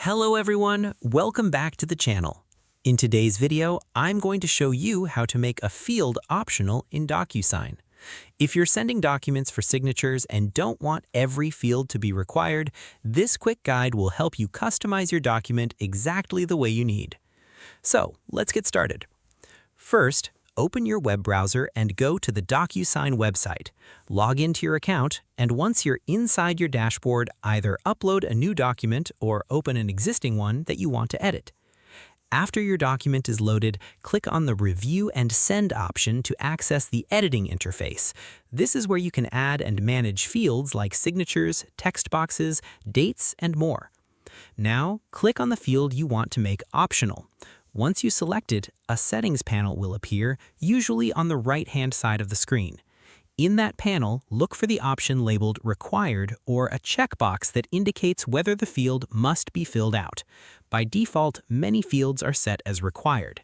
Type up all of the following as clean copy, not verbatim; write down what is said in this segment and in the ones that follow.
Hello everyone, welcome back to the channel. In today's video, I'm going to show you how to make a field optional in Docusign. If you're sending documents for signatures and don't want every field to be required, this quick guide will help you customize your document exactly the way you need. So, let's get started. First, open your web browser and go to the Docusign website. Log into your account, and once you're inside your dashboard, either upload a new document or open an existing one that you want to edit. After your document is loaded, click on the Review and Send option to access the editing interface. This is where you can add and manage fields like signatures, text boxes, dates, and more. Now, click on the field you want to make optional. Once you select it, a settings panel will appear, usually on the right-hand side of the screen. In that panel, look for the option labeled Required or a checkbox that indicates whether the field must be filled out. By default, many fields are set as required.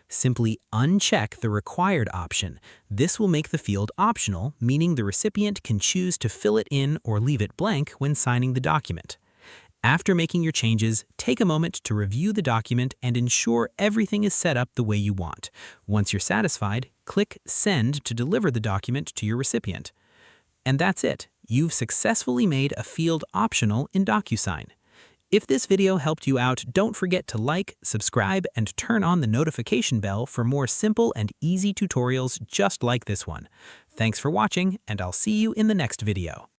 Simply uncheck the Required option. This will make the field optional, meaning the recipient can choose to fill it in or leave it blank when signing the document. After making your changes, take a moment to review the document and ensure everything is set up the way you want. Once you're satisfied, click Send to deliver the document to your recipient. And that's it. You've successfully made a field optional in Docusign. If this video helped you out, don't forget to like, subscribe, and turn on the notification bell for more simple and easy tutorials just like this one. Thanks for watching, and I'll see you in the next video.